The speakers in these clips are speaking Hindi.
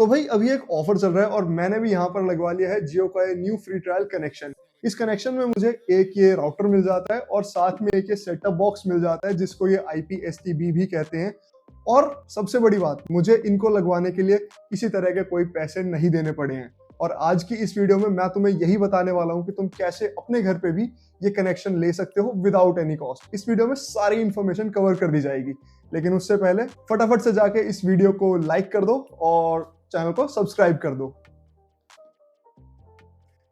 तो भाई अभी एक ऑफर चल रहा है और मैंने भी यहाँ पर लगवा लिया है जियो का ये न्यू फ्री ट्रायल कनेक्शन। इस कनेक्शन में मुझे एक ये राउटर मिल जाता है और साथ में एक ये सेटअप बॉक्स मिल जाता है जिसको ये IPSTB भी कहते हैं। और सबसे बड़ी बात, मुझे इनको लगवाने के लिए किसी तरह के कोई पैसे नहीं देने पड़े हैं। और आज की इस वीडियो में मैं तुम्हें यही बताने वाला हूँ कि तुम कैसे अपने घर पे भी ये कनेक्शन ले सकते हो विदाउट एनी कॉस्ट। इस वीडियो में सारी इन्फॉर्मेशन कवर कर दी जाएगी, लेकिन उससे पहले फटाफट से जाके इस वीडियो को लाइक कर दो और चैनल को सब्सक्राइब कर दो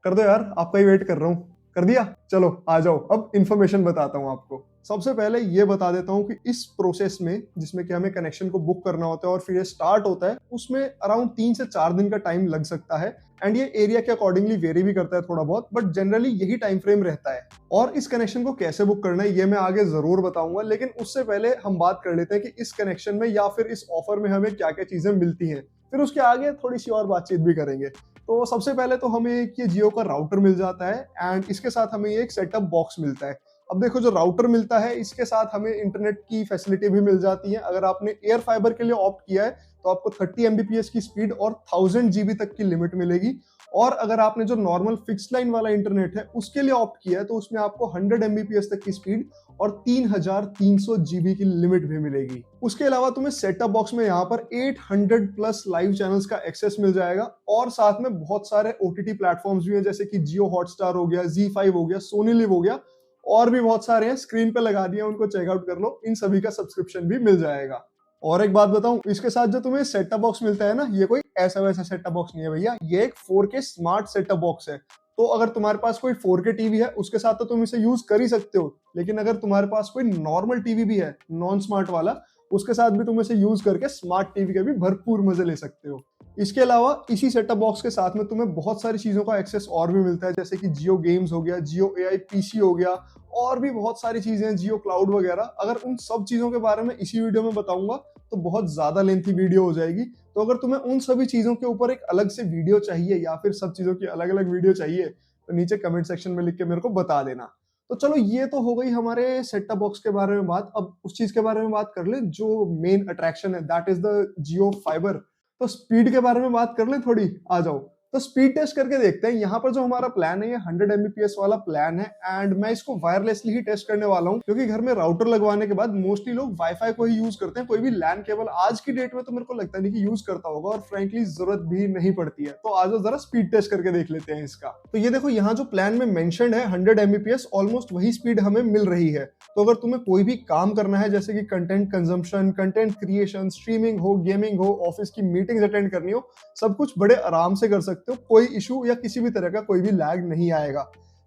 यार, आपका ही वेट कर रहा हूँ। कर दिया? चलो आ जाओ, अब इन्फॉर्मेशन बताता हूँ आपको। सबसे पहले ये बता देता हूँ कि इस प्रोसेस में, जिसमें कि हमें कनेक्शन को बुक करना होता है और फिर ये स्टार्ट होता है, उसमें अराउंड 3 से 4 दिन का टाइम लग सकता है। एंड ये एरिया के अकॉर्डिंगली वेरी भी करता है थोड़ा बहुत, बट जनरली यही टाइम फ्रेम रहता है। और इस कनेक्शन को कैसे बुक करना है ये मैं आगे जरूर बताऊंगा, लेकिन उससे पहले हम बात कर लेते हैं कि इस कनेक्शन में या फिर इस ऑफर में हमें क्या क्या चीजें मिलती हैं। फिर उसके आगे थोड़ी सी और बातचीत भी करेंगे। तो सबसे पहले तो हमें एक ये जियो का राउटर मिल जाता है एंड इसके साथ हमें ये एक सेटअप बॉक्स मिलता है। अब देखो, जो राउटर मिलता है इसके साथ हमें इंटरनेट की फैसिलिटी भी मिल जाती है। अगर आपने एयर फाइबर के लिए ऑप्ट किया है तो आपको 30 Mbps की स्पीड और 1000 GB तक की लिमिट मिलेगी। और अगर आपने जो नॉर्मल फिक्स लाइन वाला इंटरनेट है उसके लिए ऑप्ट किया है तो उसमें आपको 100 Mbps तक की स्पीड और 3300 GB की लिमिट भी मिलेगी। उसके अलावा तुम्हें सेटअप बॉक्स में यहाँ पर 800 प्लस लाइव चैनल्स का एक्सेस मिल जाएगा और साथ में बहुत सारे OTT प्लेटफॉर्म्स भी हैं, जैसे कि जियो हॉटस्टार हो गया, ZEE5 हो गया, सोनी लिव हो गया, और भी बहुत सारे हैं। स्क्रीन पे लगा दिया, उनको चेकआउट कर लो। इन सभी का सब्सक्रिप्शन भी मिल जाएगा। और एक बात बताऊं, इसके साथ जो तुम्हें सेटअप बॉक्स मिलता है ना, ये कोई ऐसा वैसा सेटअप बॉक्स नहीं है भैया, ये एक 4K स्मार्ट सेटअप बॉक्स है। तो अगर तुम्हारे पास कोई 4K टीवी है उसके साथ तो तुम इसे यूज कर ही सकते हो, लेकिन अगर तुम्हारे पास कोई नॉर्मल टीवी भी है, नॉन स्मार्ट वाला, उसके साथ भी तुम इसे यूज करके स्मार्ट टीवी के भी भरपूर मजे ले सकते हो। इसके अलावा इसी सेटअप बॉक्स के साथ में तुम्हें बहुत सारी चीजों का एक्सेस और भी मिलता है, जैसे कि जियो गेम्स हो गया, जियो AI PC हो गया, और भी बहुत सारी चीजें हैं, जियो क्लाउड वगैरह। अगर उन सब चीजों के बारे में इसी वीडियो में बताऊंगा तो बहुत ज्यादा लेंथी वीडियो हो जाएगी। तो अगर तुम्हें उन सभी चीजों के ऊपर एक अलग से वीडियो चाहिए या फिर सब चीजों की अलग अलग वीडियो चाहिए तो नीचे कमेंट सेक्शन में लिख के मेरे को बता देना। तो चलो, ये तो हो गई हमारे सेटअप बॉक्स के बारे में बात। अब उस चीज के बारे में बात कर ले जो मेन अट्रैक्शन है, that is the Jio fibre. तो स्पीड के बारे में बात कर ले थोड़ी, आ जाओ। तो स्पीड टेस्ट करके देखते हैं। यहाँ पर जो हमारा प्लान है ये 100 Mbps वाला प्लान है एंड मैं इसको वायरलेसली ही टेस्ट करने वाला हूँ, क्योंकि घर में राउटर लगवाने के बाद मोस्टली लोग वाईफाई को ही यूज करते हैं। कोई भी लैन केबल आज की डेट में तो मेरे को लगता नहीं कि यूज करता होगा, और फ्रेंकली जरूरत भी नहीं पड़ती है। तो आज जरा स्पीड टेस्ट करके देख लेते हैं इसका। तो ये देखो, यहाँ जो प्लान में मेंशन्ड है 100 Mbps, ऑलमोस्ट वही स्पीड हमें मिल रही है। तो अगर तुम्हें कोई भी काम करना है, जैसे कि content consumption, content creation, streaming हो, गेमिंग हो, ऑफिस की मीटिंग्स अटेंड करनी हो, सब कुछ बड़े आराम से कर सकते हो। कोई इशू या किसी भी तरह का कोई भी लैग नहीं आएगा।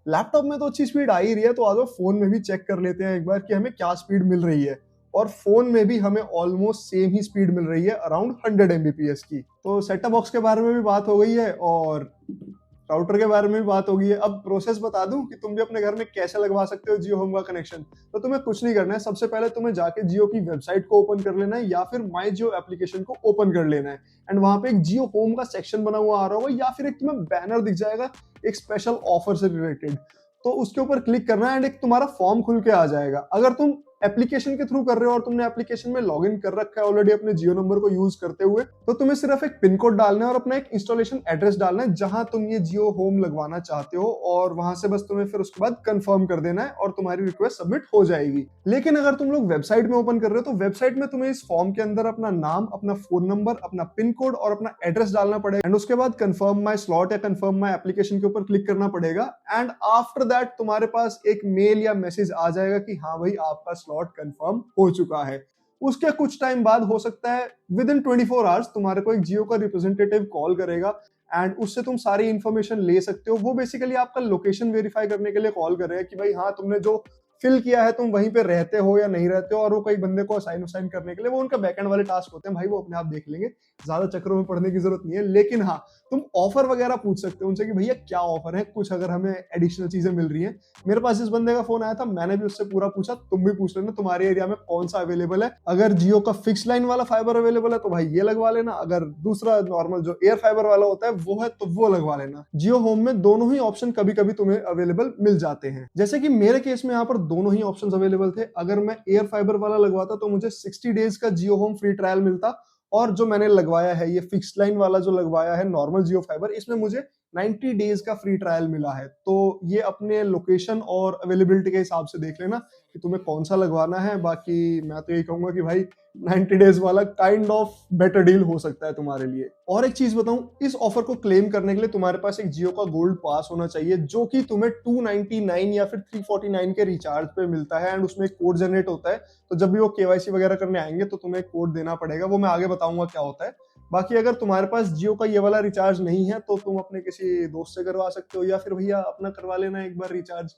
लैपटॉप में तो अच्छी स्पीड आ ही रही है, तो आ जाओ फोन में भी चेक कर लेते हैं एक बार कि हमें क्या स्पीड मिल रही है। और फोन में भी हमें ऑलमोस्ट सेम ही स्पीड मिल रही है, अराउंड 100 Mbps की। तो सेटअप बॉक्स के बारे में भी बात हो गई है और राउटर के बारे में भी बात होगी है। अब प्रोसेस बता दूं कि तुम भी अपने घर में कैसे लगवा सकते हो जियो होम का कनेक्शन। तो तुम्हें कुछ नहीं करना है, सबसे पहले तुम्हें जाके जियो की वेबसाइट को ओपन कर लेना है या फिर माई जियो एप्लीकेशन को ओपन कर लेना है। एंड वहां पे एक जियो होम का सेक्शन बना हुआ आ रहा होगा, या फिर एक तुम्हें बैनर दिख जाएगा एक स्पेशल ऑफर से रिलेटेड। तो उसके ऊपर क्लिक करना है एंड एक तुम्हारा फॉर्म खुल के आ जाएगा। अगर तुम एप्लीकेशन के थ्रू कर रहे हो और तुमने एप्लीकेशन में लॉगिन कर रखा है ऑलरेडी अपने जियो नंबर को यूज करते हुए, तो तुम्हें सिर्फ एक पिन कोड डालना है और अपना एक इंस्टॉलेशन एड्रेस डालना है जहां तुम ये जियो होम लगवाना चाहते हो, और वहां से बस तुम्हें फिर उसके बाद कंफर्म कर देना है और तुम्हारी रिक्वेस्ट सबमिट हो जाएगी। लेकिन अगर तुम लोग वेबसाइट में ओपन कर रहे हो तो वेबसाइट में तुम्हें इस फॉर्म के अंदर अपना नाम, अपना फोन नंबर, अपना पिन कोड और अपना एड्रेस डालना पड़ेगा। एंड उसके बाद कंफर्म माई स्लॉट या कंफर्म माई एप्लीकेशन के ऊपर क्लिक करना पड़ेगा। एंड आफ्टर दैट तुम्हारे पास एक मेल या मैसेज आ जाएगा कि हाँ भाई, आपका स्लॉट कंफर्म हो चुका है। उसके कुछ टाइम बाद, हो सकता है विद इन 24 आवर्स, तुम्हारे को एक जियो का रिप्रेजेंटेटिव कॉल करेगा एंड उससे तुम सारी इंफॉर्मेशन ले सकते हो। वो बेसिकली आपका लोकेशन वेरीफाई करने के लिए कॉल करेगा कि भाई हाँ, तुमने जो फिल किया है तुम वहीं पे रहते हो या नहीं रहते हो, और वो कई बंदे को असाइन करने के लिए, वो उनका बैकएंड वाले टास्क होते हैं भाई, वो अपने आप देख लेंगे, ज्यादा चक्करों में पड़ने की जरूरत नहीं है। लेकिन हाँ, तुम ऑफर वगैरह पूछ सकते हो उनसे कि भैया क्या ऑफर है, कुछ अगर हमें एडिशनल चीजें मिल रही हैं। मेरे पास इस बंदे का फोन आया था, मैंने भी उससे पूरा पूछा, तुम भी पूछ लेना तुम्हारे एरिया में कौन सा अवेलेबल है। अगर जियो का फिक्स लाइन वाला फाइबर अवेलेबल है तो भाई ये लगवा लेना, अगर दूसरा नॉर्मल जो एयर फाइबर वाला होता है वो है तो वो लगवा लेना। जियो होम में दोनों ही ऑप्शन कभी कभी तुम्हें अवेलेबल मिल जाते हैं। जैसे कि मेरे केस में यहाँ पर दोनों ही ऑप्शन अवेलेबल थे। अगर मैं एयर फाइबर वाला लगवाता तो मुझे 60 डेज का जियो होम फ्री ट्रायल मिलता, और जो मैंने लगवाया है ये फिक्स्ड लाइन वाला जो लगवाया है नॉर्मल जियो फाइबर, इसमें मुझे 90 डेज का फ्री ट्रायल मिला है। तो ये अपने लोकेशन और अवेलेबिलिटी के हिसाब से देख लेना कि तुम्हें कौन सा लगवाना है। बाकी मैं तो यही कहूंगा कि भाई 90 डेज वाला काइंड ऑफ बेटर डील हो सकता है तुम्हारे लिए। और एक चीज बताऊं, इस ऑफर को क्लेम करने के लिए तुम्हारे पास एक जियो का गोल्ड पास होना चाहिए, जो कि तुम्हें 299 या फिर 349 के रिचार्ज पे मिलता है एंड उसमें एक कोड जनरेट होता है। तो जब भी वो केवाईसी वगैरह करने आएंगे तो तुम्हें कोड देना पड़ेगा, वो मैं आगे बताऊंगा क्या होता है। बाकी अगर तुम्हारे पास जियो का ये वाला रिचार्ज नहीं है तो तुम अपने किसी दोस्त से करवा सकते हो, या फिर भैया अपना करवा लेना एक बार रिचार्ज,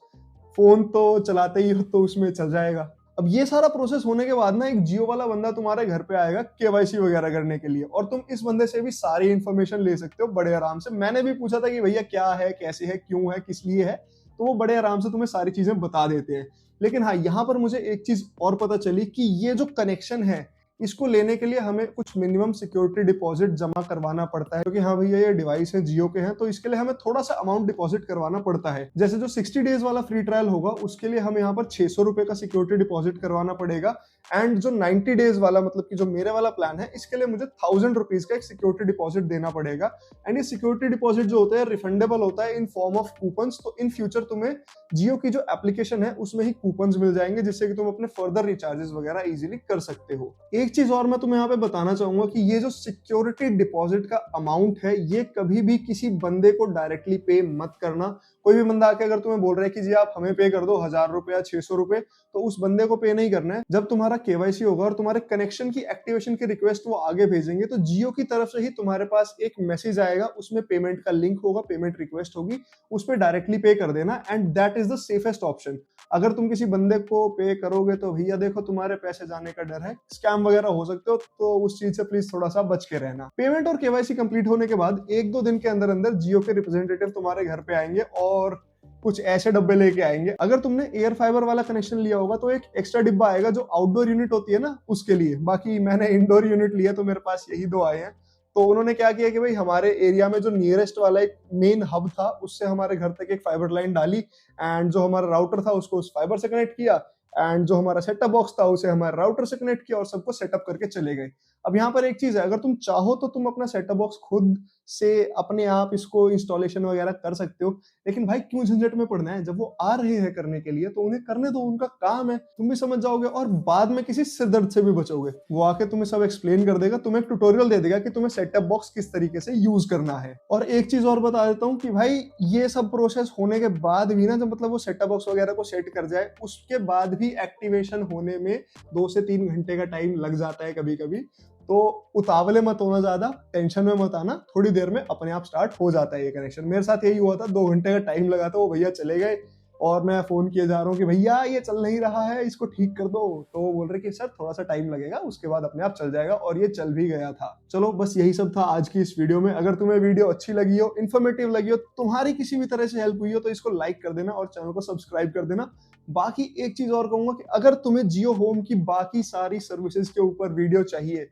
फोन तो चलाते ही हो तो उसमें चल जाएगा। अब ये सारा प्रोसेस होने के बाद ना एक जियो वाला बंदा तुम्हारे घर पे आएगा केवाईसी वगैरह करने के लिए, और तुम इस बंदे से भी सारी इन्फॉर्मेशन ले सकते हो बड़े आराम से। मैंने भी पूछा था कि भैया क्या है, कैसे है, क्यों है, किस लिए है, तो वो बड़े आराम से तुम्हें सारी चीजें बता देते हैं। लेकिन हाँ, यहाँ पर मुझे एक चीज और पता चली कि ये जो कनेक्शन है इसको लेने के लिए हमें कुछ मिनिमम सिक्योरिटी डिपॉजिट जमा करवाना पड़ता है, क्योंकि हाँ भैया ये डिवाइस है जियो के हैं, तो इसके लिए हमें थोड़ा सा अमाउंट डिपॉजिट करवाना पड़ता है। जैसे जो 60 डेज वाला फ्री ट्रायल होगा उसके लिए हमें यहाँ पर 600 रुपए का सिक्योरिटी डिपॉजिट करवाना पड़ेगा, एंड जो 90 डेज वाला मतलब कि जो मेरे वाला प्लान है इसके लिए मुझे 1000 रुपीज का एक सिक्योरिटी डिपॉजिट देना पड़ेगा। एंड ये सिक्योरिटी डिपॉजिट जो होता है रिफंडेबल होता है इन फॉर्म ऑफ कूपन्स। तो इन फ्यूचर तुम्हें जियो की जो एप्लीकेशन है उसमें ही कूपन्स मिल जाएंगे, जिससे कि तुम अपने फर्दर रिचार्जेस वगैरह इजीली कर सकते हो। एक चीज और मैं तुम्हें यहाँ पे बताना चाहूंगा कि ये जो सिक्योरिटी डिपॉजिट का अमाउंट है ये कभी भी किसी बंदे को डायरेक्टली पे मत करना। कोई भी बंदा आके अगर तुम्हें बोल रहा है कि जी आप हमें पे कर दो 1000 रुपए या 600 रुपए, तो उस बंदे को पे नहीं करना है। जब तुम्हारा केवाईसी होगा और तुम्हारे कनेक्शन की एक्टिवेशन की रिक्वेस्ट वो आगे भेजेंगे तो जियो की तरफ से ही तुम्हारे पास एक मैसेज आएगा, उसमें पेमेंट का लिंक होगा, पेमेंट रिक्वेस्ट होगी, उस पर डायरेक्टली पे कर देना, and that is the safest option. अगर तुम किसी बंदे को पे करोगे तो भैया देखो तुम्हारे पैसे जाने का डर है, स्कैम वगैरह हो सकते हो, तो उस चीज से प्लीज थोड़ा सा बच के रहना। पेमेंट और केवाईसी कंप्लीट होने के बाद 1-2 दिन के अंदर अंदर जियो के रिप्रेजेंटेटिव तुम्हारे घर पे आएंगे और कुछ ऐसे डब्बे लेके आएंगे। अगर तुमने एयर फाइबर वाला कनेक्शन लिया होगा तो एक एक्स्ट्रा डिब्बा आएगा जो आउटडोर यूनिट होती है ना उसके लिए। बाकी मैंने इंडोर यूनिट लिया तो मेरे पास यही 2 आए हैं। तो उन्होंने क्या किया कि भाई हमारे एरिया में जो नियरेस्ट वाला एक मेन हब था उससे हमारे घर तक एक फाइबर लाइन डाली, एंड जो हमारा राउटर था उसको उस फाइबर से कनेक्ट किया, एंड जो हमारा सेटअप बॉक्स था उसे हमारे राउटर से कनेक्ट किया और सबको सेटअप करके चले गए। अब यहाँ पर एक चीज है, अगर तुम चाहो तो तुम अपना सेटअप बॉक्स खुद से अपने आप इसको इंस्टॉलेशन वगैरह कर सकते हो, लेकिन भाई क्यों झंझट में पड़ना है। जब वो आ रहे हैं करने के लिए तो उन्हें करने दो, उनका काम है, तुम भी समझ जाओगे और बाद में किसी सिरदर्द से भी बचोगे। वो आके तुम्हें सब एक्सप्लेन कर देगा, तुम्हें एक ट्यूटोरियल दे देगा कि तुम्हें सेटअप बॉक्स किस तरीके से यूज करना है। और एक चीज और बता देता हूँ कि भाई ये सब प्रोसेस होने के बाद भी ना, जब मतलब वो सेटअप बॉक्स वगैरह को सेट कर जाए उसके बाद भी एक्टिवेशन होने में 2 से 3 घंटे का टाइम लग जाता है कभी कभी। तो उतावले मत होना, ज्यादा टेंशन में मत आना, थोड़ी देर में अपने आप स्टार्ट हो जाता है ये कनेक्शन। मेरे साथ यही हुआ था, 2 घंटे का टाइम लगा था, वो भैया चले गए और मैं फोन किए जा रहा हूँ कि भैया ये चल नहीं रहा है, इसको ठीक कर दो। तो वो बोल रहे कि सर थोड़ा सा टाइम लगेगा, उसके बाद अपने आप चल जाएगा, और ये चल भी गया था। चलो बस यही सब था आज की इस वीडियो में। अगर तुम्हें वीडियो अच्छी लगी हो, इन्फॉर्मेटिव लगी हो, तुम्हारी किसी भी तरह से हेल्प हुई हो तो इसको लाइक कर देना और चैनल को सब्सक्राइब कर देना। बाकी एक चीज और कहूंगा कि अगर तुम्हें जियो होम की बाकी सारी सर्विसेज के ऊपर वीडियो चाहिए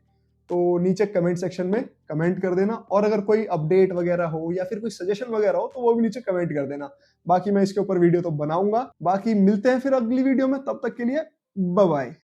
तो नीचे कमेंट सेक्शन में कमेंट कर देना, और अगर कोई अपडेट वगैरह हो या फिर कोई सजेशन वगैरह हो तो वो भी नीचे कमेंट कर देना। बाकी मैं इसके ऊपर वीडियो तो बनाऊंगा। बाकी मिलते हैं फिर अगली वीडियो में, तब तक के लिए बाय बाय।